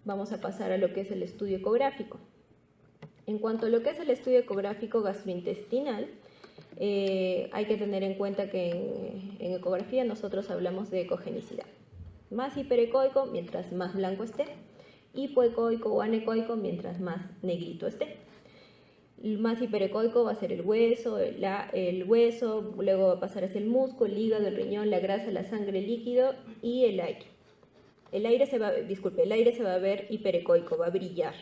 vamos a pasar a lo que es el estudio ecográfico. En cuanto a lo que es el estudio ecográfico gastrointestinal, hay que tener en cuenta que en ecografía nosotros hablamos de ecogenicidad. Más hiperecoico mientras más blanco esté, hipoecoico o anecoico mientras más negrito esté. El más hiperecoico va a ser el hueso, luego va a pasar hacia el músculo, el hígado, el riñón, la grasa, la sangre, el líquido y el aire. El aire se va a ver hiperecoico, va a brillar.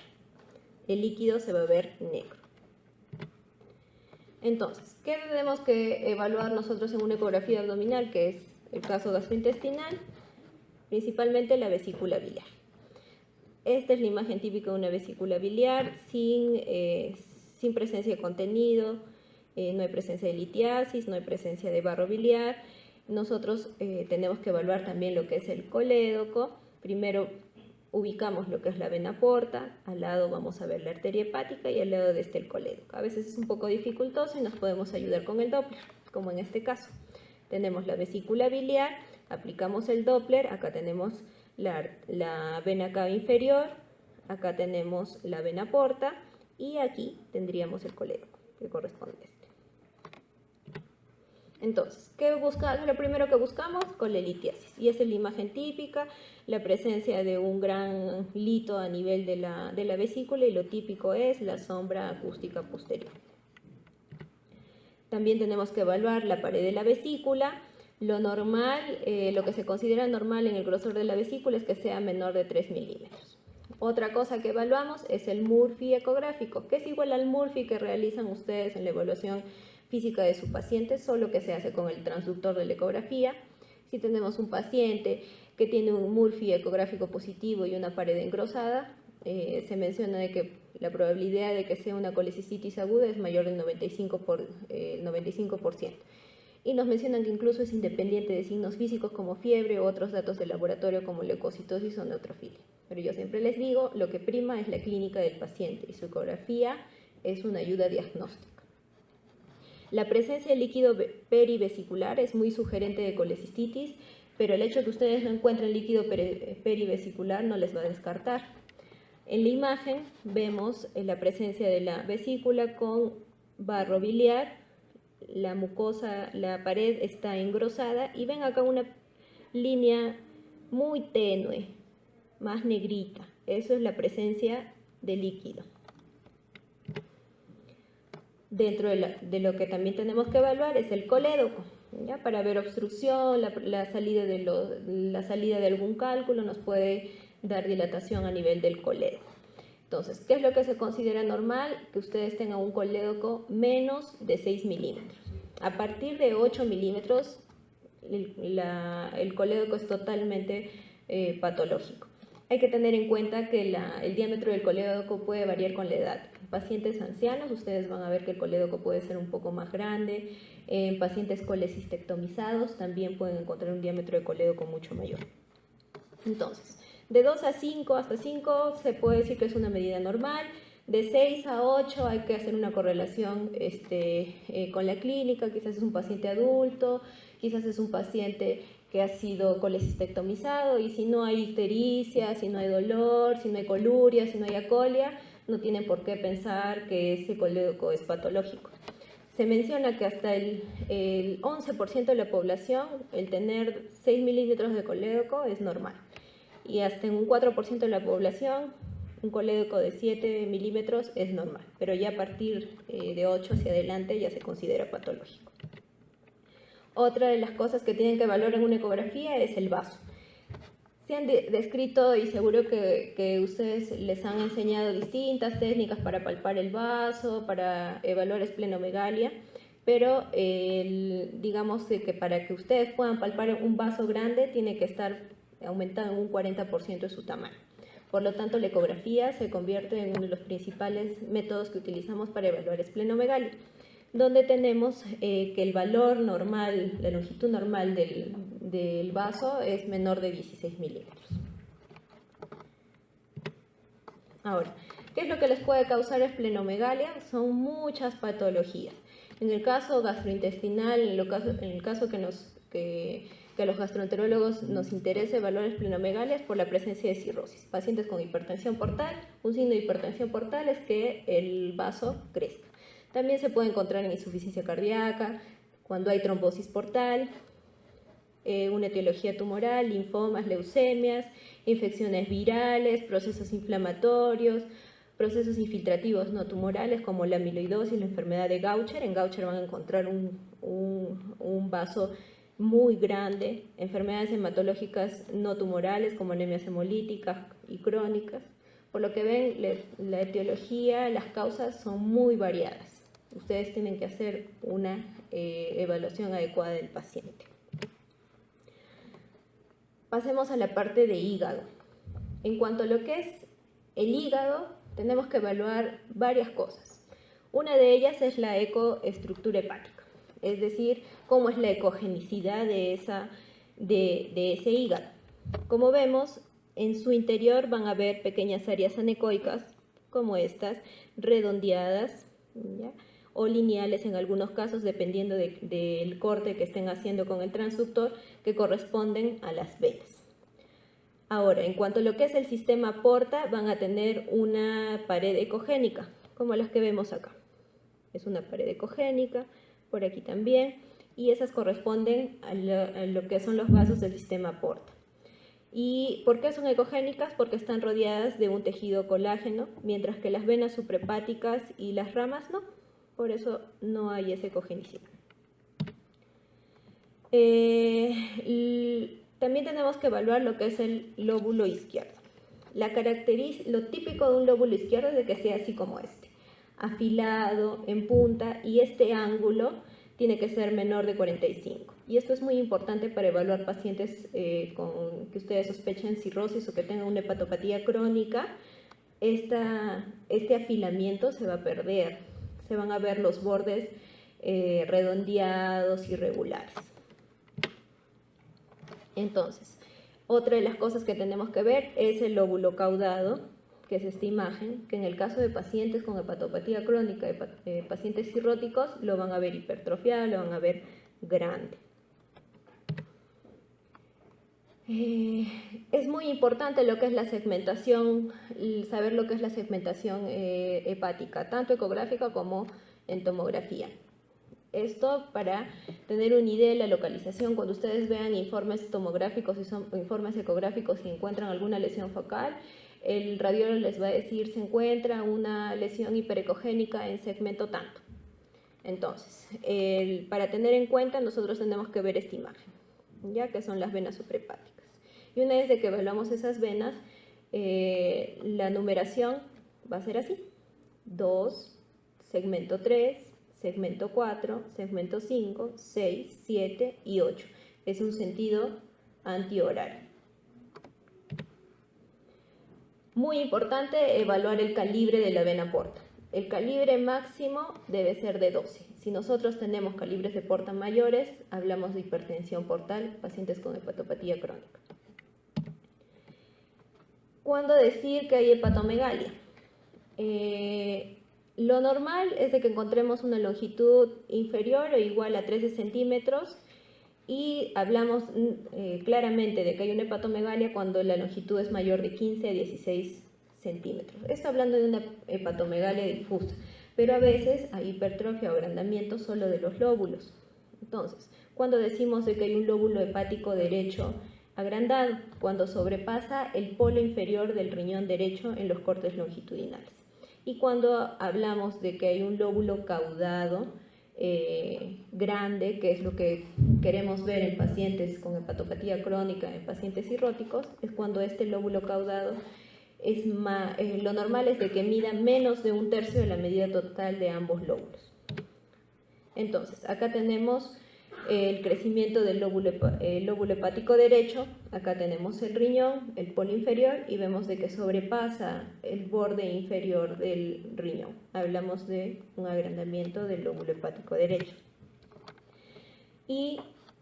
El líquido se va a ver negro. Entonces, ¿qué tenemos que evaluar nosotros en una ecografía abdominal, que es el caso gastrointestinal? Principalmente la vesícula biliar. Esta es la imagen típica de una vesícula biliar sin presencia de contenido, no hay presencia de litiasis, no hay presencia de barro biliar. Nosotros tenemos que evaluar también lo que es el colédoco. Primero ubicamos lo que es la vena porta, al lado vamos a ver la arteria hepática y al lado de este el colédoco. A veces es un poco dificultoso y nos podemos ayudar con el Doppler, como en este caso. Tenemos la vesícula biliar, aplicamos el Doppler, acá tenemos la vena cava inferior, acá tenemos la vena porta y aquí tendríamos el colédoco que corresponde a este. Entonces, lo primero que buscamos? Colelitiasis, y esa es la imagen típica, la presencia de un gran lito a nivel de la vesícula, y lo típico es la sombra acústica posterior. También tenemos que evaluar la pared de la vesícula. Lo normal, lo que se considera normal en el grosor de la vesícula es que sea menor de 3 milímetros. Otra cosa que evaluamos es el Murphy ecográfico, que es igual al Murphy que realizan ustedes en la evaluación física de su paciente, solo que se hace con el transductor de la ecografía. Si tenemos un paciente que tiene un Murphy ecográfico positivo y una pared engrosada, se menciona de que la probabilidad de que sea una colecistitis aguda es mayor del 95%. Y nos mencionan que incluso es independiente de signos físicos como fiebre u otros datos de laboratorio como leucocitosis o neutrofilia. Pero yo siempre les digo, lo que prima es la clínica del paciente y su ecografía es una ayuda diagnóstica. La presencia de líquido perivesicular es muy sugerente de colecistitis, pero el hecho de que ustedes no encuentren líquido perivesicular no les va a descartar. En la imagen vemos la presencia de la vesícula con barro biliar, la mucosa, la pared está engrosada y ven acá una línea muy tenue, más negrita. Eso es la presencia de líquido. Dentro de lo que también tenemos que evaluar es el colédoco, ¿ya? Para ver obstrucción, la salida de algún cálculo nos puede dar dilatación a nivel del colédoco. Entonces, ¿qué es lo que se considera normal? Que ustedes tengan un colédoco menos de 6 milímetros. A partir de 8 milímetros, el colédoco es totalmente patológico. Hay que tener en cuenta que el diámetro del colédoco puede variar con la edad. En pacientes ancianos, ustedes van a ver que el colédoco puede ser un poco más grande. En pacientes colecistectomizados también pueden encontrar un diámetro de colédoco mucho mayor. Entonces, de 2 a 5 hasta 5 se puede decir que es una medida normal. De 6 a 8 hay que hacer una correlación con la clínica. Quizás es un paciente adulto, quizás es un paciente que ha sido colecistectomizado, y si no hay ictericia, si no hay dolor, si no hay coluria, si no hay acolia, no tienen por qué pensar que ese colédoco es patológico. Se menciona que hasta el 11% de la población el tener 6 milímetros de colédoco es normal, y hasta en un 4% de la población un colédoco de 7 milímetros es normal, pero ya a partir de 8 hacia adelante ya se considera patológico. Otra de las cosas que tienen que evaluar en una ecografía es el vaso. Se han descrito, y seguro que ustedes les han enseñado distintas técnicas para palpar el vaso, para evaluar esplenomegalia, pero digamos que para que ustedes puedan palpar un vaso grande tiene que estar aumentado en un 40% de su tamaño. Por lo tanto, la ecografía se convierte en uno de los principales métodos que utilizamos para evaluar esplenomegalia, donde tenemos que el valor normal, la longitud normal del vaso es menor de 16 milímetros. Ahora, ¿qué es lo que les puede causar esplenomegalia? Son muchas patologías. En el caso gastrointestinal, en el caso que que a los gastroenterólogos nos interesa evaluar esplenomegalia por la presencia de cirrosis. Pacientes con hipertensión portal, un signo de hipertensión portal es que el vaso crezca. También se puede encontrar en insuficiencia cardíaca, cuando hay trombosis portal, una etiología tumoral, linfomas, leucemias, infecciones virales, procesos inflamatorios, procesos infiltrativos no tumorales como la amiloidosis, la enfermedad de Gaucher. En Gaucher van a encontrar un vaso muy grande, enfermedades hematológicas no tumorales como anemias hemolíticas y crónicas. Por lo que ven, la etiología, las causas son muy variadas. Ustedes tienen que hacer una evaluación adecuada del paciente. Pasemos a la parte de hígado. En cuanto a lo que es el hígado, tenemos que evaluar varias cosas. Una de ellas es la ecoestructura hepática, es decir, cómo es la ecogenicidad de ese hígado. Como vemos, en su interior van a haber pequeñas áreas anecoicas, como estas, redondeadas, ¿ya?, o lineales en algunos casos, dependiendo del corte que estén haciendo con el transductor, que corresponden a las venas. Ahora, en cuanto a lo que es el sistema porta, van a tener una pared ecogénica, como las que vemos acá. Es una pared ecogénica, por aquí también, y esas corresponden a lo que son los vasos del sistema porta. ¿Y por qué son ecogénicas? Porque están rodeadas de un tejido colágeno, mientras que las venas suprahepáticas y las ramas no. Por eso no hay esa ecogenicidad. También tenemos que evaluar lo que es el lóbulo izquierdo. Lo típico de un lóbulo izquierdo es de que sea así como este, afilado, en punta, y este ángulo tiene que ser menor de 45. Y esto es muy importante para evaluar pacientes que ustedes sospechen cirrosis o que tengan una hepatopatía crónica. Este afilamiento se va a perder. Se van a ver los bordes redondeados, irregulares. Entonces, otra de las cosas que tenemos que ver es el lóbulo caudado, que es esta imagen, que en el caso de pacientes con hepatopatía crónica, pacientes cirróticos, lo van a ver hipertrofiado, lo van a ver grande. Es muy importante lo que es la segmentación, saber lo que es la segmentación hepática, tanto ecográfica como en tomografía. Esto para tener una idea de la localización. Cuando ustedes vean informes tomográficos y informes ecográficos y encuentran alguna lesión focal, el radiólogo les va a decir se encuentra una lesión hiperecogénica en segmento tanto. Entonces, para tener en cuenta, nosotros tenemos que ver esta imagen, ya que son las venas suprahepáticas. Y una vez de que evaluamos esas venas, la numeración va a ser así: 2, segmento 3, segmento 4, segmento 5, 6, 7 y 8. Es un sentido antihorario. Muy importante evaluar el calibre de la vena porta. El calibre máximo debe ser de 12. Si nosotros tenemos calibres de porta mayores, hablamos de hipertensión portal, pacientes con hepatopatía crónica. ¿Cuándo decir que hay hepatomegalia? Lo normal es de que encontremos una longitud inferior o igual a 13 centímetros y hablamos claramente de que hay una hepatomegalia cuando la longitud es mayor de 15 a 16 centímetros. Esto hablando de una hepatomegalia difusa, pero a veces hay hipertrofia o agrandamiento solo de los lóbulos. Entonces, cuando decimos de que hay un lóbulo hepático derecho agrandado, cuando sobrepasa el polo inferior del riñón derecho en los cortes longitudinales. Y cuando hablamos de que hay un lóbulo caudado grande, que es lo que queremos ver en pacientes con hepatopatía crónica, en pacientes cirróticos, es cuando este lóbulo caudado es lo normal es de que mida menos de 1/3 de la medida total de ambos lóbulos. Entonces, acá tenemos el crecimiento del lóbulo hepático derecho, acá tenemos el riñón, el polo inferior, y vemos de que sobrepasa el borde inferior del riñón. Hablamos de un agrandamiento del lóbulo hepático derecho. Y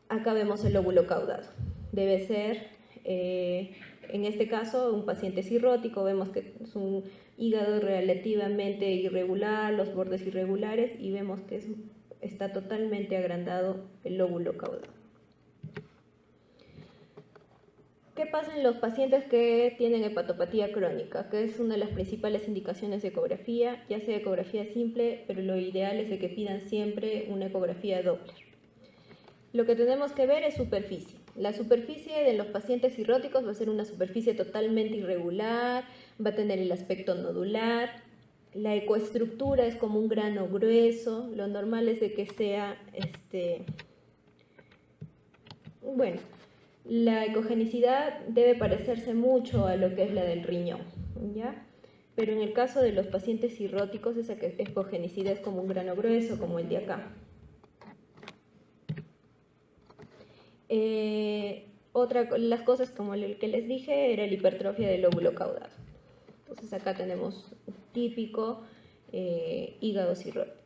acá vemos el lóbulo caudado. Debe ser, en este caso, un paciente cirrótico. Vemos que es un hígado relativamente irregular, los bordes irregulares, y vemos que está totalmente agrandado el lóbulo caudado. pasa en los pacientes que tienen hepatopatía crónica? Que es una de las principales indicaciones de ecografía, ya sea ecografía simple, pero lo ideal es de que pidan siempre una ecografía Doppler. Lo que tenemos que ver es superficie. La superficie de los pacientes cirróticos va a ser una superficie totalmente irregular, va a tener el aspecto nodular, la ecoestructura es como un grano grueso, lo normal es de que sea, bueno, la ecogenicidad debe parecerse mucho a lo que es la del riñón, ¿ya? Pero en el caso de los pacientes cirróticos, esa ecogenicidad es como un grano grueso, como el de acá. Las cosas como el que les dije era la hipertrofia del lóbulo caudado. Entonces acá tenemos típico hígado cirrótico.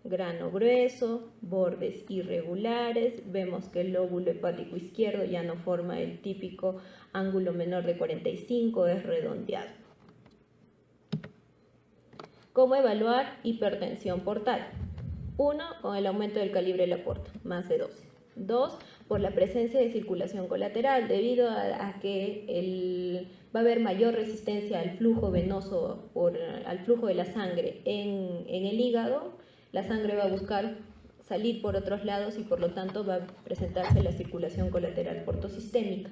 Grano grueso, bordes irregulares, vemos que el lóbulo hepático izquierdo ya no forma el típico ángulo menor de 45, es redondeado. ¿Cómo evaluar hipertensión portal? 1, con el aumento del calibre de la porta, más de 12. 2, por la presencia de circulación colateral, debido a que va a haber mayor resistencia al flujo venoso, al flujo de la sangre en el hígado. La sangre va a buscar salir por otros lados y por lo tanto va a presentarse la circulación colateral portosistémica.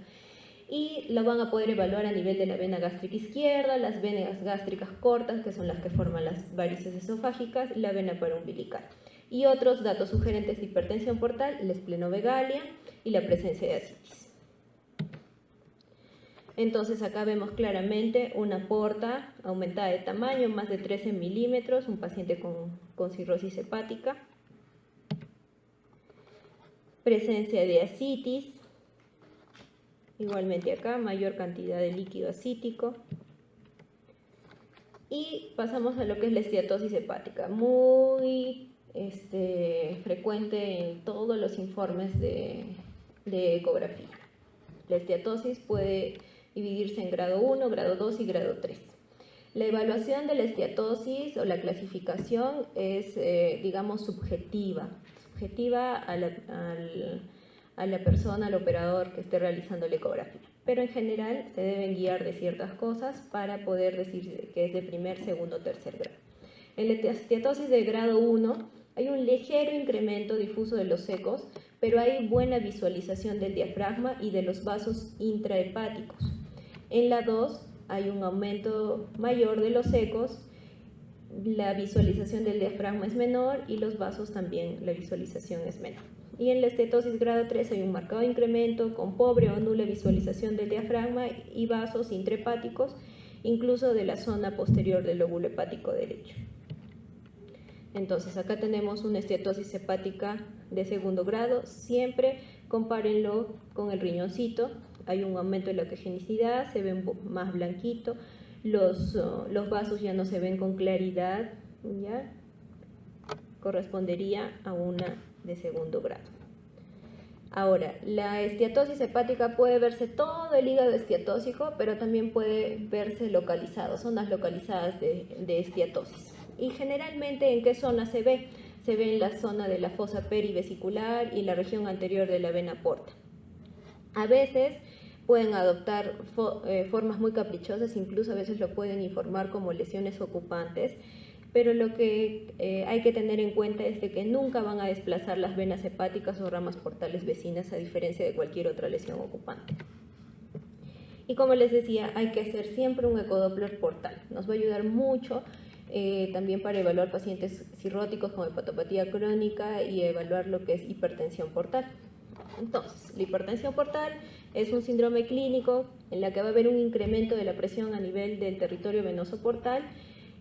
Y lo van a poder evaluar a nivel de la vena gástrica izquierda, las venas gástricas cortas, que son las que forman las varices esofágicas, y la vena paraumbilical. Y otros datos sugerentes de hipertensión portal, la esplenomegalia y la presencia de ascitis. Entonces acá vemos claramente una porta aumentada de tamaño, más de 13 milímetros, un paciente con cirrosis hepática. Presencia de ascitis, igualmente acá, mayor cantidad de líquido acítico. Y pasamos a lo que es la esteatosis hepática, muy frecuente en todos los informes de ecografía. La esteatosis puede dividirse en grado 1, grado 2 y grado 3. La evaluación de la esteatosis o la clasificación es, digamos, subjetiva a la persona, al operador que esté realizando la ecografía. Pero en general se deben guiar de ciertas cosas para poder decir que es de primer, segundo o tercer grado. En la esteatosis de grado 1 hay un ligero incremento difuso de los ecos, pero hay buena visualización del diafragma y de los vasos intrahepáticos. En la 2 hay un aumento mayor de los ecos, la visualización del diafragma es menor y los vasos también, la visualización es menor. Y en la estetosis grado 3 hay un marcado incremento con pobre o nula visualización del diafragma y vasos intrahepáticos, incluso de la zona posterior del lóbulo hepático derecho. Entonces acá tenemos una esteatosis hepática de segundo grado, siempre compárenlo con el riñoncito, hay un aumento de la ecogenicidad, se ve más blanquito, los vasos ya no se ven con claridad, ¿ya? Correspondería a una de segundo grado. Ahora, la esteatosis hepática puede verse todo el hígado esteatósico, pero también puede verse localizado, zonas localizadas de esteatosis. Y generalmente, ¿en qué zona se ve? Se ve en la zona de la fosa perivesicular y la región anterior de la vena porta. A veces pueden adoptar formas muy caprichosas, incluso a veces lo pueden informar como lesiones ocupantes, pero lo que hay que tener en cuenta es de que nunca van a desplazar las venas hepáticas o ramas portales vecinas, a diferencia de cualquier otra lesión ocupante. Y como les decía, hay que hacer siempre un ecodoppler portal, nos va a ayudar mucho también para evaluar pacientes cirróticos con hepatopatía crónica y evaluar lo que es hipertensión portal. Entonces, la hipertensión portal es un síndrome clínico en la que va a haber un incremento de la presión a nivel del territorio venoso portal,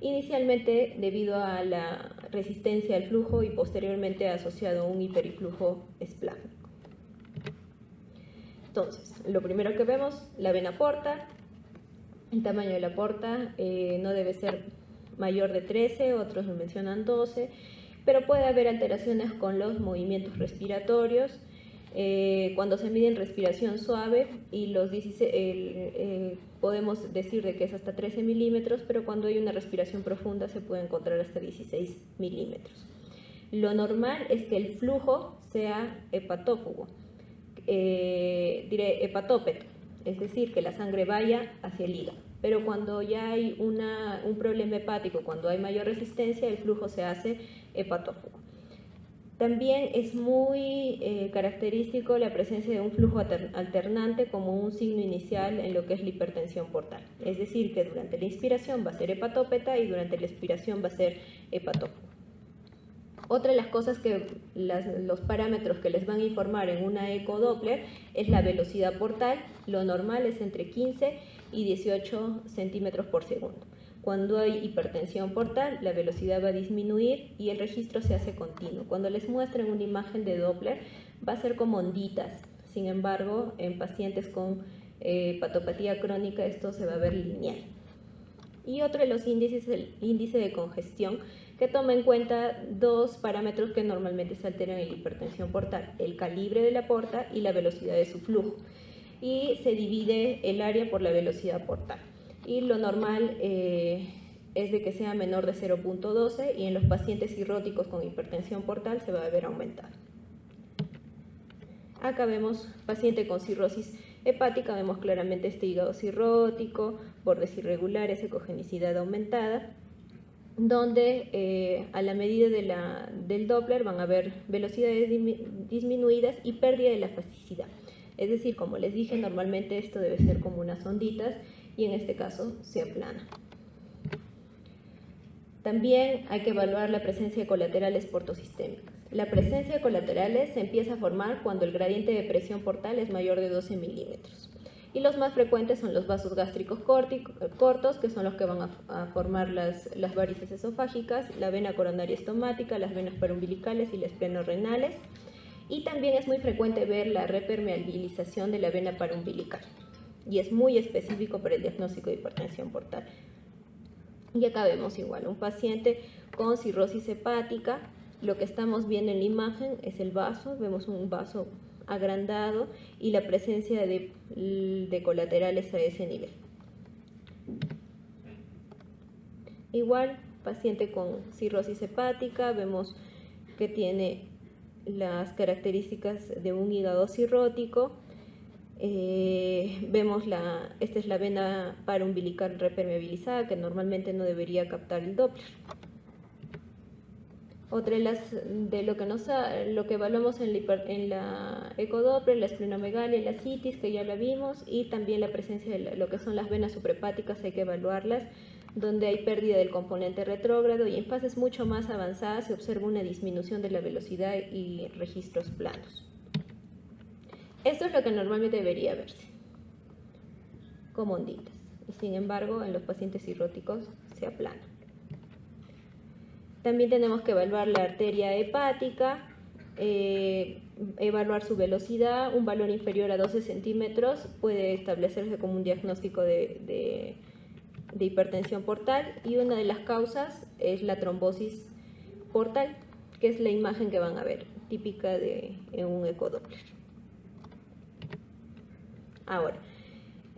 inicialmente debido a la resistencia al flujo y posteriormente asociado a un hiperiflujo esplácnico. Entonces, lo primero que vemos, la vena porta, el tamaño de la porta no debe ser mayor de 13, otros lo mencionan 12, pero puede haber alteraciones con los movimientos respiratorios, cuando se mide en respiración suave y los 16, podemos decir de que es hasta 13 milímetros, pero cuando hay una respiración profunda se puede encontrar hasta 16 milímetros. Lo normal es que el flujo sea hepatófugo, diré hepatópeto, es decir, que la sangre vaya hacia el hígado. Pero cuando ya hay un problema hepático, cuando hay mayor resistencia, el flujo se hace hepatófago. También es muy característico la presencia de un flujo alternante como un signo inicial en lo que es la hipertensión portal. Es decir, que durante la inspiración va a ser hepatópeta y durante la expiración va a ser hepatófago. Otra de las cosas que los parámetros que les van a informar en una ecodoppler es la velocidad portal. Lo normal es entre 15 y 18 centímetros por segundo. Cuando hay hipertensión portal, la velocidad va a disminuir y el registro se hace continuo. Cuando les muestren una imagen de Doppler, va a ser como onditas. Sin embargo, en pacientes con hepatopatía crónica, esto se va a ver lineal. Y otro de los índices es el índice de congestión, que toma en cuenta dos parámetros que normalmente se alteran en la hipertensión portal: el calibre de la porta y la velocidad de su flujo. Y se divide el área por la velocidad portal. Y lo normal es de que sea menor de 0.12 y en los pacientes cirróticos con hipertensión portal se va a ver aumentado. Acá vemos paciente con cirrosis hepática, vemos claramente este hígado cirrótico, bordes irregulares, ecogenicidad aumentada, donde a la medida del Doppler van a haber velocidades disminuidas y pérdida de la elasticidad. Es decir, como les dije, normalmente esto debe ser como unas onditas y en este caso se aplana. También hay que evaluar la presencia de colaterales portosistémicas. La presencia de colaterales se empieza a formar cuando el gradiente de presión portal es mayor de 12 milímetros. Y los más frecuentes son los vasos gástricos cortos, que son los que van a formar las varices esofágicas, la vena coronaria estomática, las venas paraumbilicales y las plenorenales. Y también es muy frecuente ver la repermeabilización de la vena paraumbilical. Y es muy específico para el diagnóstico de hipertensión portal. Y acá vemos igual un paciente con cirrosis hepática. Lo que estamos viendo en la imagen es el vaso, vemos un vaso agrandado y la presencia de colaterales a ese nivel. Igual, paciente con cirrosis hepática, vemos que tiene las características de un hígado cirrótico. Vemos esta es la vena paraumbilical repermeabilizada, que normalmente no debería captar el Doppler. Otra de lo que evaluamos en la ecodoppler, la esplenomegalia y la citis, que ya la vimos, y también la presencia de lo que son las venas suprahepáticas, hay que evaluarlas, donde hay pérdida del componente retrógrado, y en fases mucho más avanzadas se observa una disminución de la velocidad y registros planos. Esto es lo que normalmente debería verse, como onditas, y sin embargo en los pacientes cirróticos se aplana. También tenemos que evaluar la arteria hepática, evaluar su velocidad. Un valor inferior a 12 centímetros puede establecerse como un diagnóstico de hipertensión portal, y una de las causas es la trombosis portal, que es la imagen que van a ver, típica en un ecodoppler. Ahora,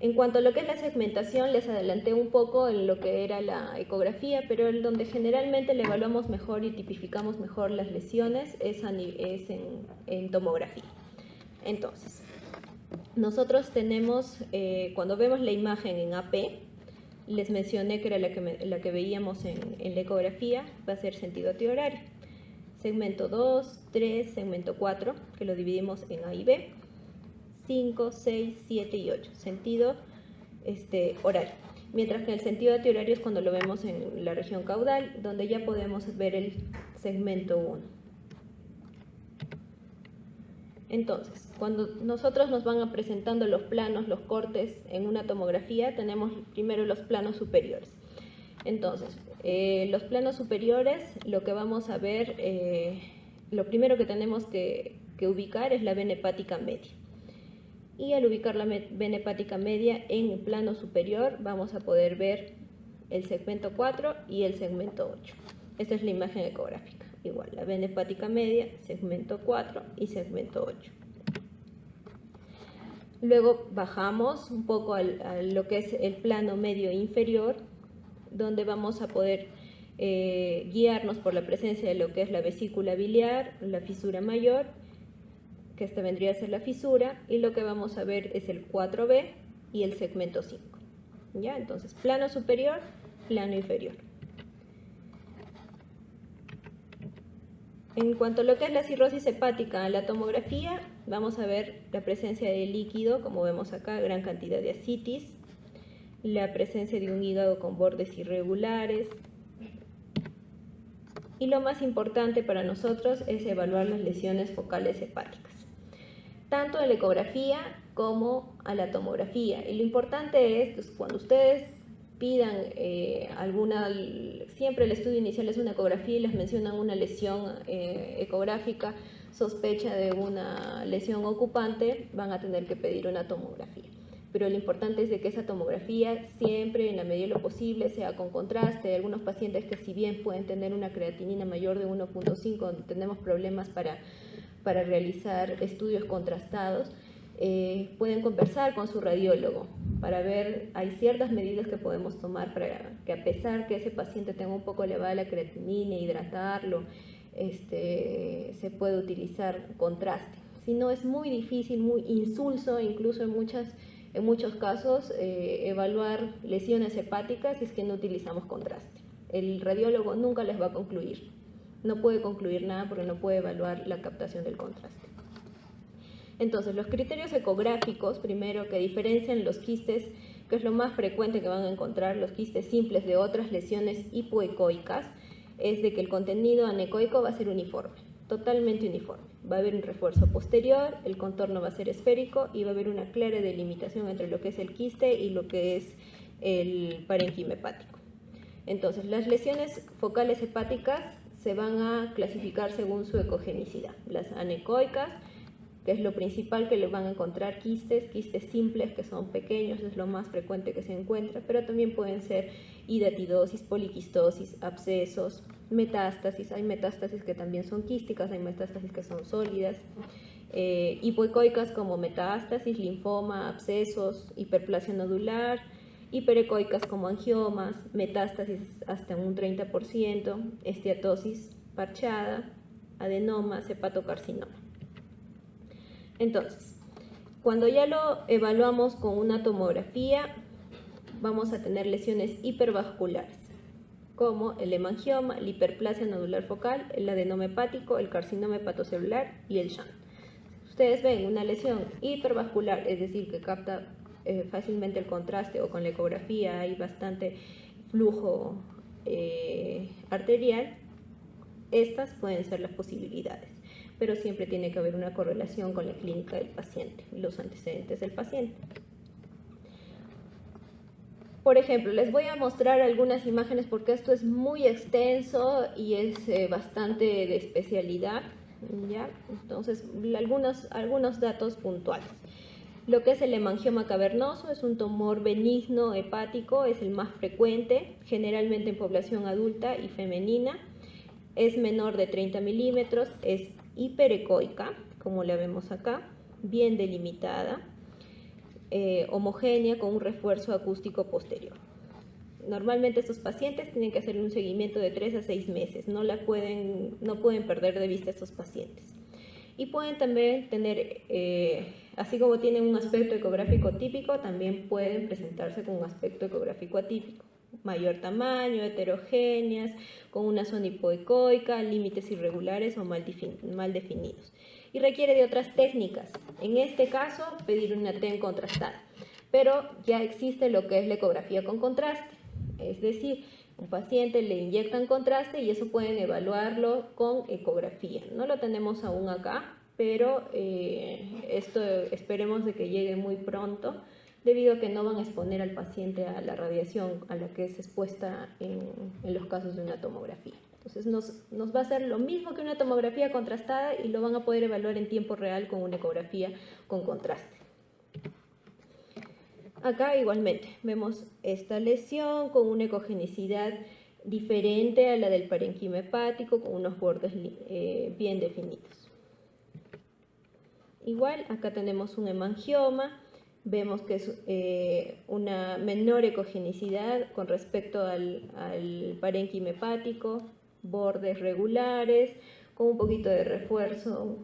en cuanto a lo que es la segmentación, les adelanté un poco en lo que era la ecografía, pero donde generalmente le evaluamos mejor y tipificamos mejor las lesiones es en tomografía. Entonces, nosotros tenemos, cuando vemos la imagen en AP, les mencioné que era la que veíamos en la ecografía, va a ser sentido antihorario. Segmento 2, 3, segmento 4, que lo dividimos en A y B. 5, 6, 7 y 8, sentido horario. Mientras que el sentido antihorario es cuando lo vemos en la región caudal, donde ya podemos ver el segmento 1. Entonces, cuando nosotros nos van presentando los planos, los cortes en una tomografía, tenemos primero los planos superiores. Entonces, los planos superiores, lo que vamos a ver, lo primero que tenemos que ubicar es la vena hepática media. Y al ubicar la vena hepática media en el plano superior, vamos a poder ver el segmento 4 y el segmento 8. Esta es la imagen ecográfica. Igual, la vena hepática media, segmento 4 y segmento 8. Luego bajamos un poco a lo que es el plano medio inferior, donde vamos a poder guiarnos por la presencia de lo que es la vesícula biliar, la fisura mayor, que esta vendría a ser la fisura, y lo que vamos a ver es el 4B, y el segmento 5. ¿Ya? Entonces, plano superior, plano inferior. En cuanto a lo que es la cirrosis hepática, en la tomografía vamos a ver la presencia de líquido, como vemos acá, gran cantidad de ascitis, la presencia de un hígado con bordes irregulares, y lo más importante para nosotros es evaluar las lesiones focales hepáticas, tanto en la ecografía como a la tomografía. Y lo importante es, pues, cuando ustedes pidan siempre el estudio inicial es una ecografía y les mencionan una lesión ecográfica, sospecha de una lesión ocupante, van a tener que pedir una tomografía. Pero lo importante es de que esa tomografía siempre, en la medida de lo posible, sea con contraste. Hay algunos pacientes que, si bien pueden tener una creatinina mayor de 1.5, tenemos problemas para realizar estudios contrastados, pueden conversar con su radiólogo para ver, hay ciertas medidas que podemos tomar para que, a pesar que ese paciente tenga un poco elevada la creatinina, hidratarlo, se puede utilizar contraste. Si no, es muy difícil, muy insulso, incluso en muchos casos, evaluar lesiones hepáticas si es que no utilizamos contraste. El radiólogo nunca les va a concluir, no puede concluir nada porque no puede evaluar la captación del contraste. Entonces, los criterios ecográficos, primero, que diferencian los quistes, que es lo más frecuente que van a encontrar, los quistes simples de otras lesiones hipoecoicas, es de que el contenido anecoico va a ser uniforme, totalmente uniforme. Va a haber un refuerzo posterior, el contorno va a ser esférico y va a haber una clara delimitación entre lo que es el quiste y lo que es el parénquima hepático. Entonces, las lesiones focales hepáticas se van a clasificar según su ecogenicidad. Las anecoicas, que es lo principal que les van a encontrar, quistes simples que son pequeños, es lo más frecuente que se encuentra, pero también pueden ser hidatidosis, poliquistosis, abscesos, metástasis. Hay metástasis que también son quísticas, hay metástasis que son sólidas, hipoecoicas como metástasis, linfoma, abscesos, hiperplasia nodular, hiperecoicas como angiomas, metástasis hasta un 30%, esteatosis parchada, adenomas, hepatocarcinoma. Entonces, cuando ya lo evaluamos con una tomografía, vamos a tener lesiones hipervasculares, como el hemangioma, la hiperplasia nodular focal, el adenoma hepático, el carcinoma hepatocelular y el Shunt. Ustedes ven una lesión hipervascular, es decir, que capta fácilmente el contraste, o con la ecografía hay bastante flujo arterial. Estas pueden ser las posibilidades, pero siempre tiene que haber una correlación con la clínica del paciente y los antecedentes del paciente. Por ejemplo, les voy a mostrar algunas imágenes porque esto es muy extenso y es bastante de especialidad, ¿ya? Entonces, algunos datos puntuales. Lo que es el hemangioma cavernoso es un tumor benigno hepático, es el más frecuente, generalmente en población adulta y femenina. Es menor de 30 milímetros, es hiperecoica, como la vemos acá, bien delimitada, homogénea, con un refuerzo acústico posterior. Normalmente estos pacientes tienen que hacer un seguimiento de 3 a 6 meses, no pueden perder de vista a estos pacientes. Y pueden también tener, así como tienen un aspecto ecográfico típico, también pueden presentarse con un aspecto ecográfico atípico. Mayor tamaño, heterogéneas, con una zona hipoecoica, límites irregulares o mal definidos. Y requiere de otras técnicas. En este caso, pedir una TEM contrastada. Pero ya existe lo que es la ecografía con contraste. Es decir, un paciente le inyectan contraste y eso pueden evaluarlo con ecografía. No lo tenemos aún acá, pero esto esperemos de que llegue muy pronto, debido a que no van a exponer al paciente a la radiación a la que es expuesta en los casos de una tomografía. Entonces nos va a hacer lo mismo que una tomografía contrastada y lo van a poder evaluar en tiempo real con una ecografía con contraste. Acá igualmente vemos esta lesión con una ecogenicidad diferente a la del parénquima hepático, con unos bordes bien definidos. Igual acá tenemos un hemangioma. Vemos que es una menor ecogenicidad con respecto al parénquima hepático, bordes regulares, con un poquito de refuerzo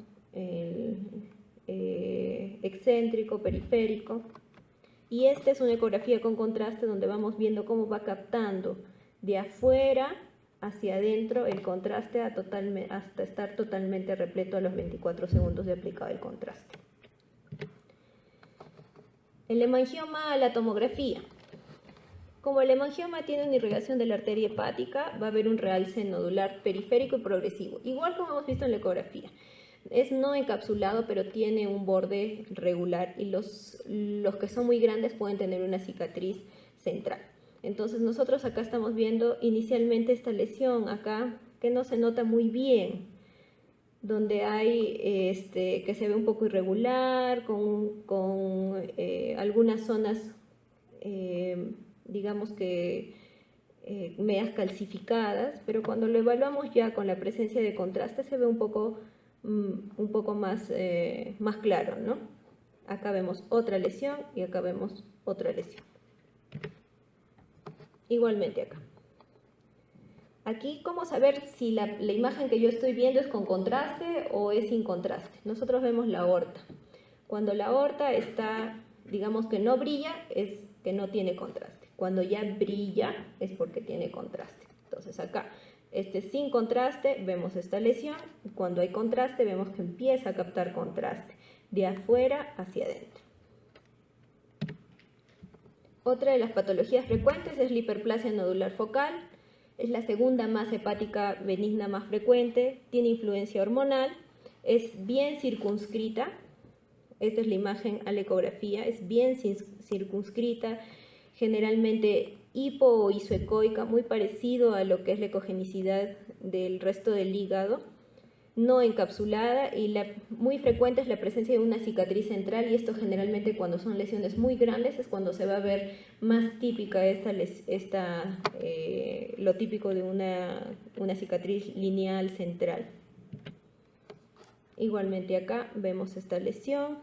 excéntrico, periférico. Y esta es una ecografía con contraste donde vamos viendo cómo va captando de afuera hacia adentro el contraste hasta estar totalmente repleto a los 24 segundos de aplicado el contraste. El hemangioma a la tomografía. Como el hemangioma tiene una irrigación de la arteria hepática, va a haber un realce nodular periférico y progresivo, igual como hemos visto en la ecografía. Es no encapsulado, pero tiene un borde regular y los que son muy grandes pueden tener una cicatriz central. Entonces nosotros acá estamos viendo inicialmente esta lesión acá que no se nota muy bien, donde hay que se ve un poco irregular, con algunas zonas, digamos que medias calcificadas, pero cuando lo evaluamos ya con la presencia de contraste se ve un poco más, más claro, ¿no? Acá vemos otra lesión y acá vemos otra lesión. Igualmente acá. Aquí, ¿cómo saber si la imagen que yo estoy viendo es con contraste o es sin contraste? Nosotros vemos la aorta. Cuando la aorta está, digamos que no brilla, es que no tiene contraste. Cuando ya brilla, es porque tiene contraste. Entonces acá, sin contraste, vemos esta lesión. Cuando hay contraste, vemos que empieza a captar contraste de afuera hacia adentro. Otra de las patologías frecuentes es la hiperplasia nodular focal. Es la segunda masa hepática benigna más frecuente, tiene influencia hormonal, es bien circunscrita. Esta es la imagen a la ecografía, es bien circunscrita, generalmente hipo o isoecoica, muy parecido a lo que es la ecogenicidad del resto del hígado, no encapsulada, y muy frecuente es la presencia de una cicatriz central, y esto generalmente cuando son lesiones muy grandes es cuando se va a ver más típica lo típico de una cicatriz lineal central. Igualmente acá vemos esta lesión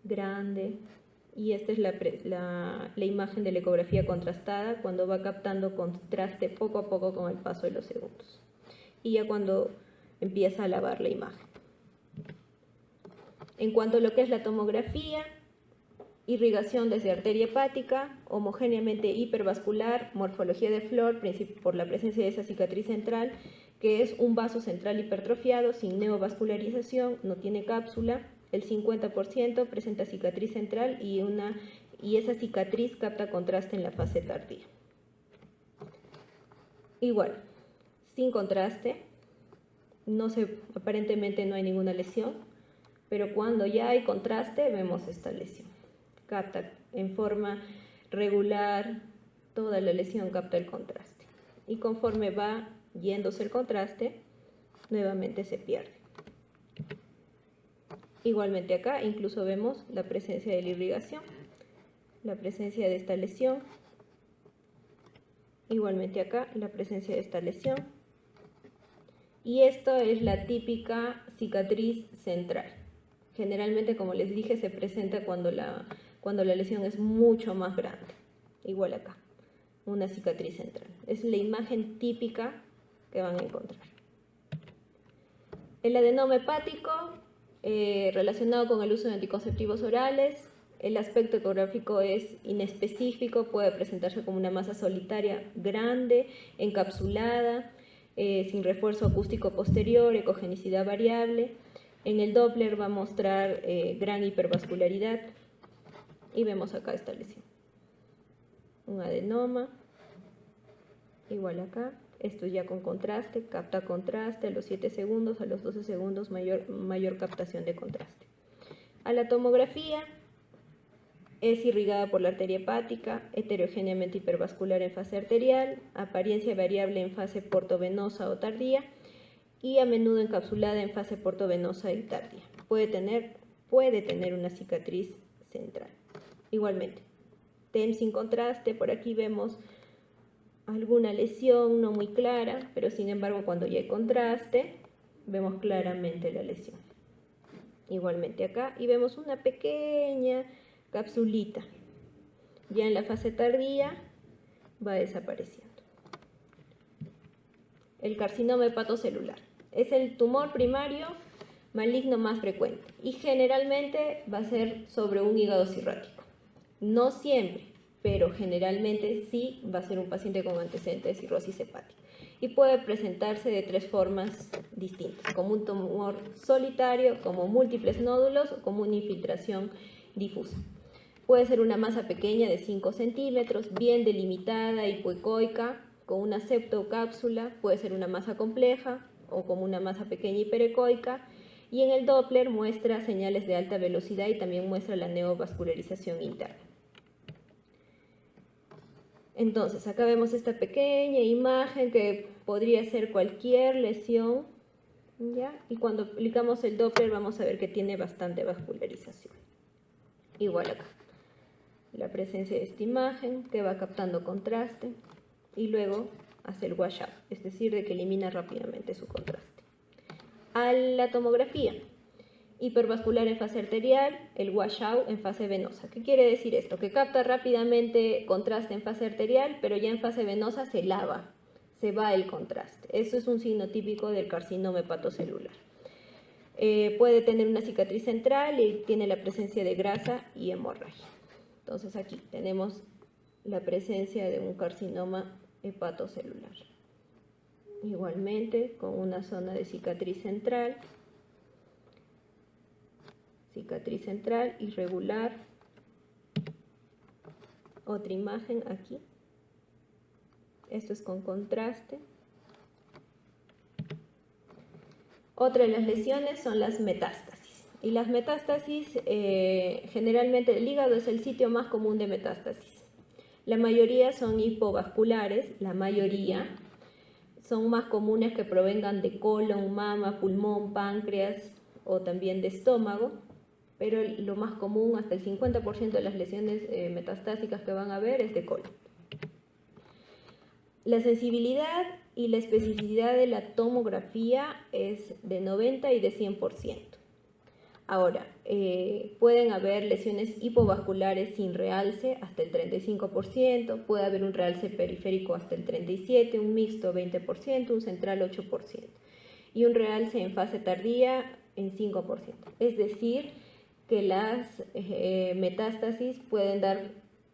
grande, y esta es la imagen de la ecografía contrastada cuando va captando contraste poco a poco con el paso de los segundos. Y ya cuando empieza a lavar la imagen. En cuanto a lo que es la tomografía, irrigación desde arteria hepática, homogéneamente hipervascular, morfología de flor por la presencia de esa cicatriz central, que es un vaso central hipertrofiado sin neovascularización, no tiene cápsula, el 50% presenta cicatriz central y esa cicatriz capta contraste en la fase tardía. Igual, sin contraste, aparentemente no hay ninguna lesión, pero cuando ya hay contraste vemos esta lesión. Capta en forma regular, toda la lesión capta el contraste. Y conforme va yéndose el contraste, nuevamente se pierde. Igualmente acá incluso vemos la presencia de la irrigación, la presencia de esta lesión. Igualmente acá la presencia de esta lesión. Y esto es la típica cicatriz central. Generalmente, como les dije, se presenta cuando la lesión es mucho más grande. Igual acá, una cicatriz central. Es la imagen típica que van a encontrar. El adenoma hepático, relacionado con el uso de anticonceptivos orales. El aspecto ecográfico es inespecífico, puede presentarse como una masa solitaria grande, encapsulada, sin refuerzo acústico posterior, ecogenicidad variable. En el Doppler va a mostrar gran hipervascularidad y vemos acá esta lesión. Un adenoma, igual acá. Esto ya con contraste, capta contraste a los 7 segundos, a los 12 segundos mayor captación de contraste. A la tomografía es irrigada por la arteria hepática, heterogéneamente hipervascular en fase arterial, apariencia variable en fase portovenosa o tardía y a menudo encapsulada en fase portovenosa y tardía. Puede tener una cicatriz central. Igualmente, TEM sin contraste, por aquí vemos alguna lesión no muy clara, pero sin embargo cuando ya hay contraste, vemos claramente la lesión. Igualmente acá, y vemos una pequeña capsulita. Ya en la fase tardía va desapareciendo. El carcinoma hepatocelular es el tumor primario maligno más frecuente y generalmente va a ser sobre un hígado cirrótico. No siempre, pero generalmente sí va a ser un paciente con antecedentes de cirrosis hepática. Y puede presentarse de 3 formas distintas, como un tumor solitario, como múltiples nódulos o como una infiltración difusa. Puede ser una masa pequeña de 5 centímetros, bien delimitada, hipoecoica, con una septocápsula, puede ser una masa compleja o como una masa pequeña hiperecoica, y en el Doppler muestra señales de alta velocidad y también muestra la neovascularización interna. Entonces, acá vemos esta pequeña imagen que podría ser cualquier lesión, ¿ya? Y cuando aplicamos el Doppler vamos a ver que tiene bastante vascularización. Igual acá, la presencia de esta imagen que va captando contraste y luego hace el washout, es decir, de que elimina rápidamente su contraste. A la tomografía hipervascular en fase arterial, el washout en fase venosa. ¿Qué quiere decir esto? Que capta rápidamente contraste en fase arterial, pero ya en fase venosa se lava, se va el contraste. Eso es un signo típico del carcinoma hepatocelular. Puede tener una cicatriz central y tiene la presencia de grasa y hemorragia. Entonces aquí tenemos la presencia de un carcinoma hepatocelular. Igualmente con una zona de cicatriz central irregular. Otra imagen aquí. Esto es con contraste. Otra de las lesiones son las metástasis. Y las metástasis, generalmente el hígado es el sitio más común de metástasis. La mayoría son hipovasculares, la mayoría son más comunes que provengan de colon, mama, pulmón, páncreas o también de estómago. Pero lo más común, hasta el 50% de las lesiones metastásicas que van a ver es de colon. La sensibilidad y la especificidad de la tomografía es de 90 y de 100%. Ahora, pueden haber lesiones hipovasculares sin realce hasta el 35%, puede haber un realce periférico hasta el 37%, un mixto 20%, un central 8% y un realce en fase tardía en 5%. Es decir, que las metástasis pueden dar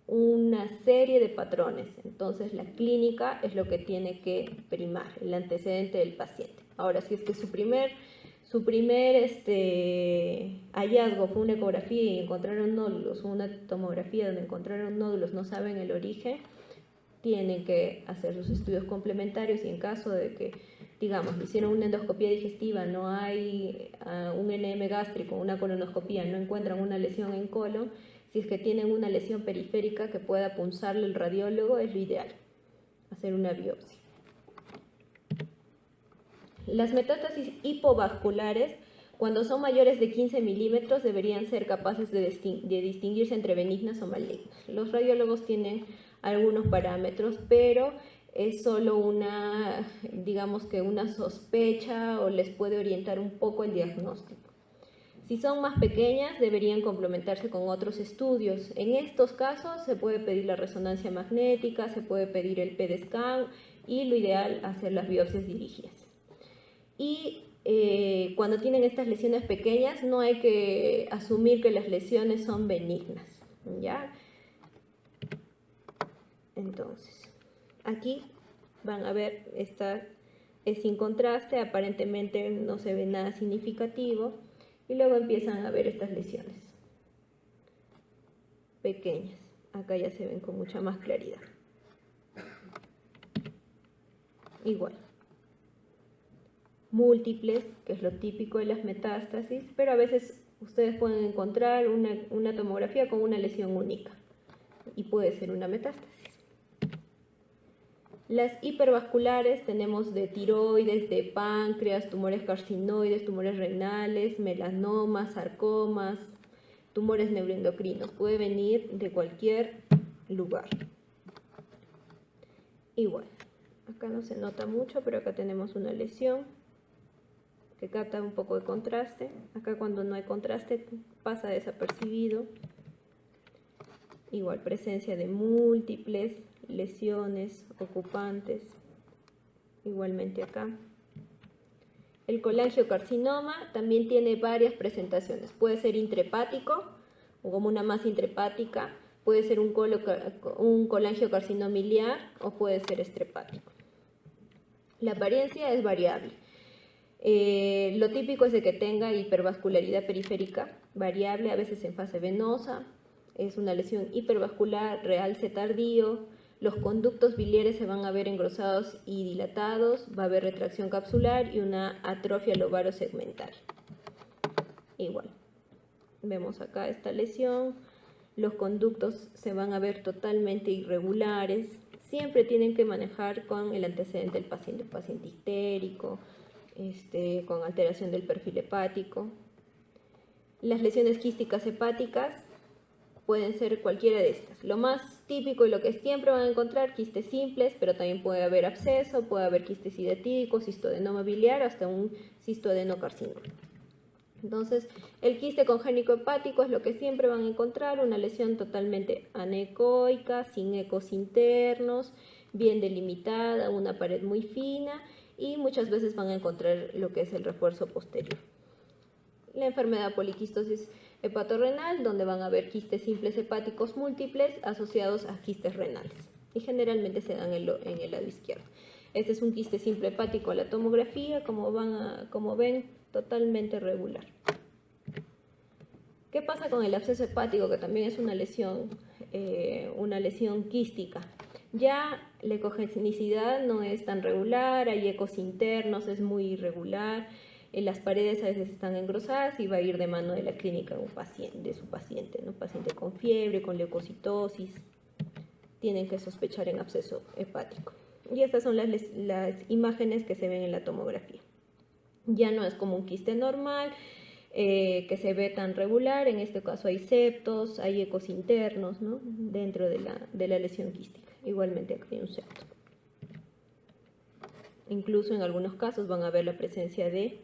una serie de patrones. Entonces la clínica es lo que tiene que primar, el antecedente del paciente. Ahora, si es que su primer hallazgo fue una ecografía y encontraron nódulos, o una tomografía donde encontraron nódulos, no saben el origen, tienen que hacer sus estudios complementarios y en caso de que, digamos, le hicieron una endoscopía digestiva, no hay un NM gástrico, una colonoscopía, no encuentran una lesión en colon, si es que tienen una lesión periférica que pueda punzarle el radiólogo, es lo ideal, hacer una biopsia. Las metástasis hipovasculares, cuando son mayores de 15 milímetros, deberían ser capaces de distinguirse entre benignas o malignas. Los radiólogos tienen algunos parámetros, pero es solo una, digamos que una sospecha o les puede orientar un poco el diagnóstico. Si son más pequeñas, deberían complementarse con otros estudios. En estos casos se puede pedir la resonancia magnética, se puede pedir el PET scan y lo ideal hacer las biopsias dirigidas. Y cuando tienen estas lesiones pequeñas, no hay que asumir que las lesiones son benignas, ¿ya? Entonces, aquí van a ver, esta es sin contraste, aparentemente no se ve nada significativo, y luego empiezan a ver estas lesiones pequeñas. Acá ya se ven con mucha más claridad. Igual. Múltiples, que es lo típico de las metástasis, pero a veces ustedes pueden encontrar una tomografía con una lesión única y puede ser una metástasis. Las hipervasculares tenemos de tiroides, de páncreas, tumores carcinoides, tumores renales, melanomas, sarcomas, tumores neuroendocrinos. Puede venir de cualquier lugar. Igual, acá no se nota mucho, pero acá tenemos una lesión que capta un poco de contraste. Acá cuando no hay contraste pasa desapercibido. Igual, presencia de múltiples lesiones ocupantes, igualmente acá. El colangiocarcinoma también tiene varias presentaciones. Puede ser intrahepático, o como una masa intrahepática, puede ser un colangiocarcinoma iliar o puede ser extrahepático. La apariencia es variable. Lo típico es de que tenga hipervascularidad periférica variable, a veces en fase venosa, es una lesión hipervascular, realce tardío, los conductos biliares se van a ver engrosados y dilatados, va a haber retracción capsular y una atrofia lobarosegmental. Igual, vemos acá esta lesión, los conductos se van a ver totalmente irregulares, siempre tienen que manejar con el antecedente del paciente histérico, con alteración del perfil hepático. Las lesiones quísticas hepáticas pueden ser cualquiera de estas. Lo más típico y lo que siempre van a encontrar, quistes simples, pero también puede haber absceso, puede haber quistes hidatídicos, cistoadenoma biliar, hasta un cistoadenocarcinoma. Entonces, el quiste congénito hepático es lo que siempre van a encontrar, una lesión totalmente anecoica, sin ecos internos, bien delimitada, una pared muy fina y muchas veces van a encontrar lo que es el refuerzo posterior. La enfermedad poliquistosis hepatorrenal, donde van a haber quistes simples hepáticos múltiples asociados a quistes renales y generalmente se dan en el lado izquierdo. Este es un quiste simple hepático a la tomografía, como ven, totalmente regular. ¿Qué pasa con el absceso hepático, que también es una lesión quística? Ya la ecogenicidad no es tan regular, hay ecos internos, es muy irregular, las paredes a veces están engrosadas y va a ir de mano de la clínica de su paciente, ¿no? Paciente con fiebre, con leucocitosis, tienen que sospechar en absceso hepático. Y estas son las imágenes que se ven en la tomografía. Ya no es como un quiste normal, que se ve tan regular, en este caso hay septos, hay ecos internos, ¿no? Dentro de la lesión quística. Igualmente aquí hay un septo. Incluso en algunos casos van a ver la presencia de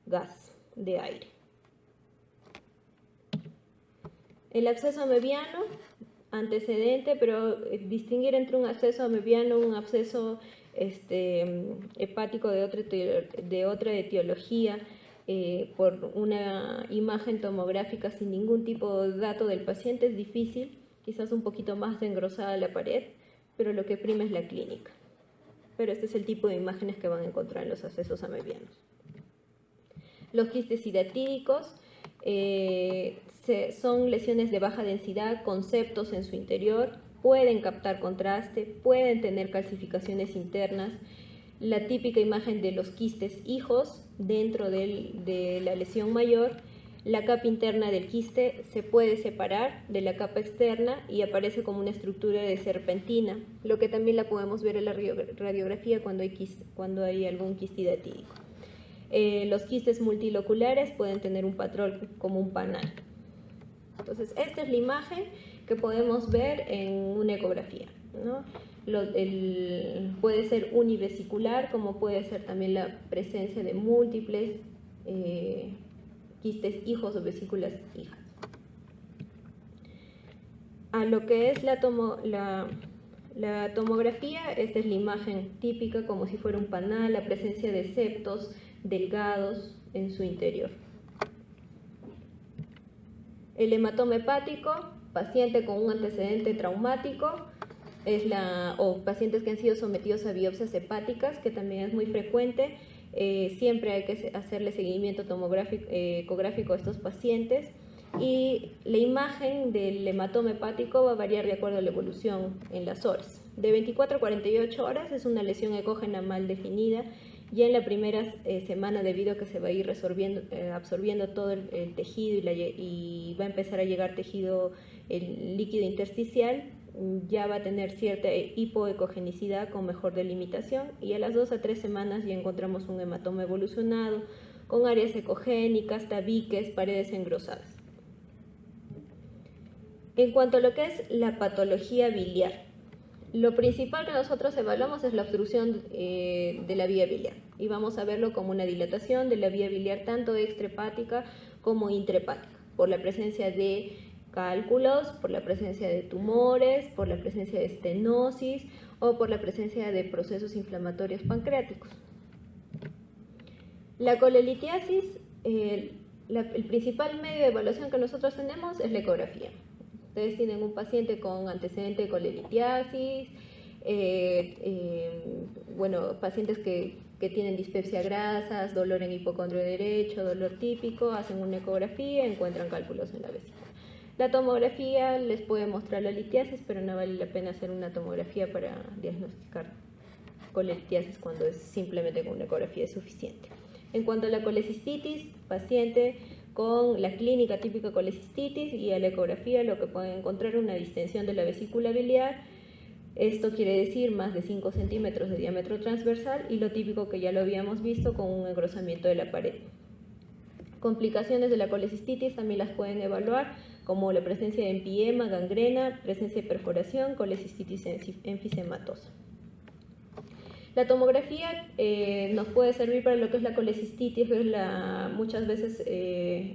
gas, de aire. El absceso amebiano, antecedente, pero distinguir entre un absceso amebiano, un absceso hepático de otra etiología, por una imagen tomográfica sin ningún tipo de dato del paciente es difícil, quizás un poquito más engrosada la pared, pero lo que prima es la clínica. Pero este es el tipo de imágenes que van a encontrar en los abscesos amebianos. Los quistes hidatídicos son lesiones de baja densidad con septos en su interior, pueden captar contraste, pueden tener calcificaciones internas. La típica imagen de los quistes hijos dentro de la lesión mayor, la capa interna del quiste se puede separar de la capa externa y aparece como una estructura de serpentina, lo que también la podemos ver en la radiografía cuando hay algún quiste hidatídico. Los quistes multiloculares pueden tener un patrón como un panal. Entonces, esta es la imagen que podemos ver en una ecografía, ¿no? Puede ser univesicular, como puede ser también la presencia de múltiples quistes hijos o vesículas hijas. A lo que es la tomografía, esta es la imagen típica, como si fuera un panal, la presencia de septos delgados en su interior. El hematoma hepático, paciente con un antecedente traumático, o pacientes que han sido sometidos a biopsias hepáticas, que también es muy frecuente. Siempre hay que hacerle seguimiento ecográfico a estos pacientes, y la imagen del hematoma hepático va a variar de acuerdo a la evolución en las horas. De 24 a 48 horas es una lesión ecógena mal definida. Ya en la primera semana, debido a que se va a ir absorbiendo todo el tejido y va a empezar a llegar tejido líquido intersticial, ya va a tener cierta hipoecogenicidad con mejor delimitación, y a las 2 a 3 semanas ya encontramos un hematoma evolucionado con áreas ecogénicas, tabiques, paredes engrosadas. En cuanto a lo que es la patología biliar, lo principal que nosotros evaluamos es la obstrucción de la vía biliar, y vamos a verlo como una dilatación de la vía biliar tanto extrahepática como intrahepática, por la presencia de cálculos, por la presencia de tumores, por la presencia de estenosis o por la presencia de procesos inflamatorios pancreáticos. La colelitiasis, el principal medio de evaluación que nosotros tenemos es la ecografía. Ustedes tienen un paciente con antecedente de colelitiasis, bueno, pacientes que tienen dispepsia grasas, dolor en hipocondrio derecho, dolor típico, hacen una ecografía y encuentran cálculos en la vesícula. La tomografía les puede mostrar la litiasis, pero no vale la pena hacer una tomografía para diagnosticar colelitiasis cuando es simplemente con una ecografía es suficiente. En cuanto a la colecistitis, paciente con la clínica típica colecistitis y a la ecografía lo que pueden encontrar es una distensión de la vesícula biliar. Esto quiere decir más de 5 centímetros de diámetro transversal y lo típico que ya lo habíamos visto con un engrosamiento de la pared. Complicaciones de la colecistitis también las pueden evaluar como la presencia de empiema, gangrena, presencia de perforación, colecistitis enfisematosa. La tomografía nos puede servir para lo que es la colecistitis, muchas veces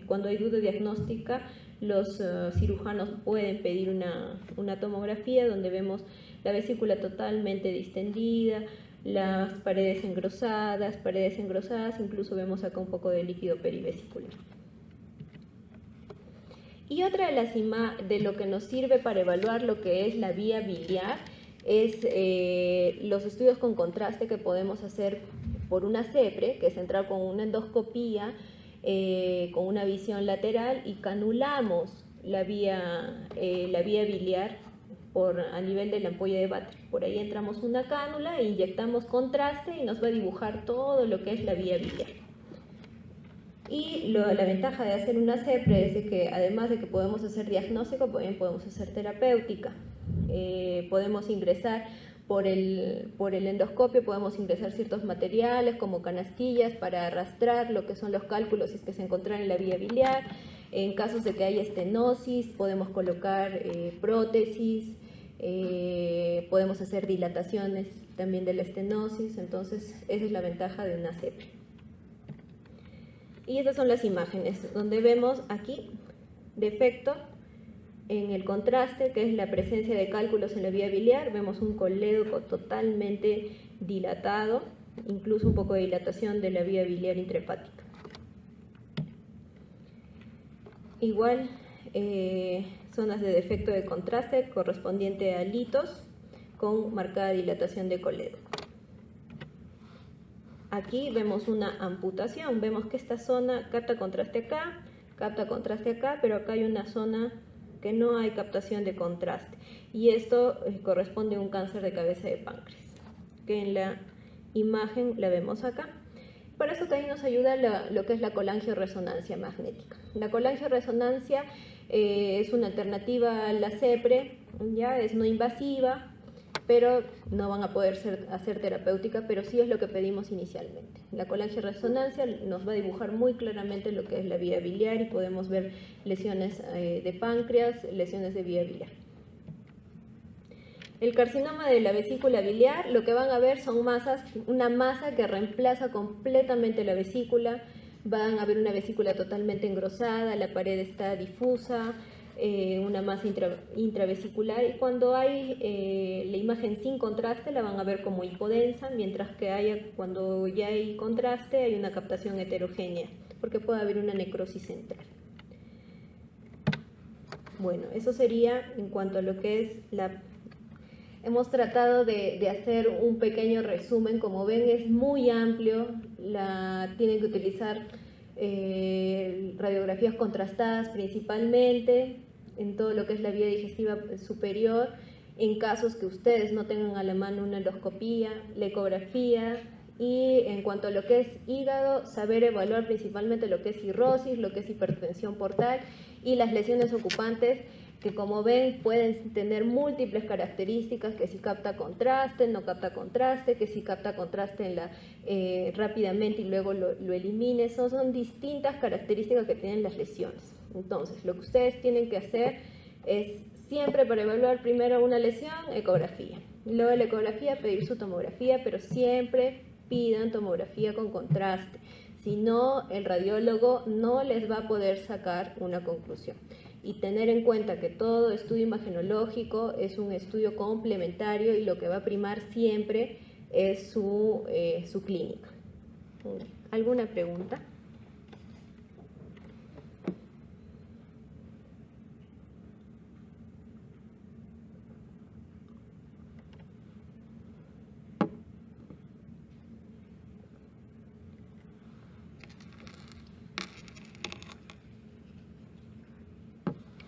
cuando hay duda diagnóstica los cirujanos pueden pedir una tomografía donde vemos la vesícula totalmente distendida, las paredes engrosadas, incluso vemos acá un poco de líquido perivesicular. Y otra de lo que nos sirve para evaluar lo que es la vía biliar es los estudios con contraste que podemos hacer por una CEPRE, que es entrar con una endoscopía, con una visión lateral y canulamos la vía biliar a nivel de la ampolla de Batra. Por ahí entramos una cánula, inyectamos contraste y nos va a dibujar todo lo que es la vía biliar. Y la ventaja de hacer una CEPRE es de que además de que podemos hacer diagnóstico, también podemos hacer terapéutica. Podemos ingresar por el endoscopio, podemos ingresar ciertos materiales como canastillas para arrastrar lo que son los cálculos que se encuentran en la vía biliar. En casos de que haya estenosis, podemos colocar prótesis, podemos hacer dilataciones también de la estenosis. Entonces, esa es la ventaja de una CEPRE. Y estas son las imágenes, donde vemos aquí defecto en el contraste, que es la presencia de cálculos en la vía biliar. Vemos un colédoco totalmente dilatado, incluso un poco de dilatación de la vía biliar intrahepática. Igual, zonas de defecto de contraste correspondiente a litos con marcada dilatación de colédoco. Aquí vemos una amputación, vemos que esta zona capta contraste acá, pero acá hay una zona que no hay captación de contraste y esto corresponde a un cáncer de cabeza de páncreas, que en la imagen la vemos acá. Para eso también nos ayuda lo que es la colangioresonancia magnética. La colangioresonancia es una alternativa a la CEPRE, ya es no invasiva, pero no van a poder hacer terapéutica, pero sí es lo que pedimos inicialmente. La colangioresonancia nos va a dibujar muy claramente lo que es la vía biliar y podemos ver lesiones de páncreas, lesiones de vía biliar. El carcinoma de la vesícula biliar, lo que van a ver son masas, una masa que reemplaza completamente la vesícula. Van a ver una vesícula totalmente engrosada, la pared está difusa, una masa intravesicular, y cuando hay la imagen sin contraste la van a ver como hipodensa, mientras que cuando ya hay contraste hay una captación heterogénea, porque puede haber una necrosis central. Bueno, eso sería en cuanto a lo que es Hemos tratado de hacer un pequeño resumen. Como ven, es muy amplio, tienen que utilizar radiografías contrastadas principalmente en todo lo que es la vía digestiva superior, en casos que ustedes no tengan a la mano una endoscopía, la ecografía, y en cuanto a lo que es hígado, saber evaluar principalmente lo que es cirrosis, lo que es hipertensión portal y las lesiones ocupantes, que como ven pueden tener múltiples características, que si capta contraste, no capta contraste, que si capta contraste rápidamente y luego lo elimine. Son distintas características que tienen las lesiones. Entonces, lo que ustedes tienen que hacer es siempre, para evaluar primero una lesión, ecografía. Luego de la ecografía pedir su tomografía, pero siempre pidan tomografía con contraste. Si no, el radiólogo no les va a poder sacar una conclusión. Y tener en cuenta que todo estudio imagenológico es un estudio complementario y lo que va a primar siempre es su clínica. ¿Alguna pregunta?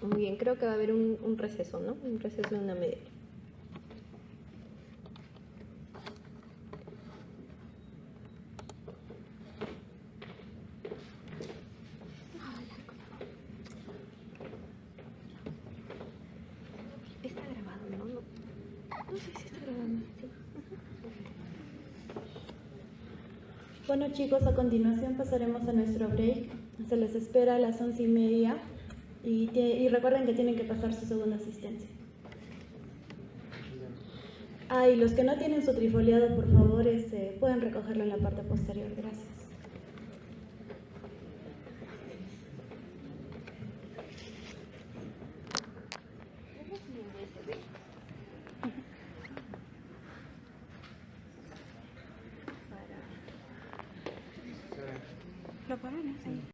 Muy bien, creo que va a haber un receso, ¿no? Un receso de una media hora. Está grabado, ¿no? No sé si está grabando. Sí. Bueno chicos, a continuación pasaremos a nuestro break. Se les espera a las 11:30 y recuerden que tienen que pasar su segunda asistencia. Y los que no tienen su trifoliado, por favor, pueden recogerlo en la parte posterior. Gracias. ¿Lo ponen? Sí.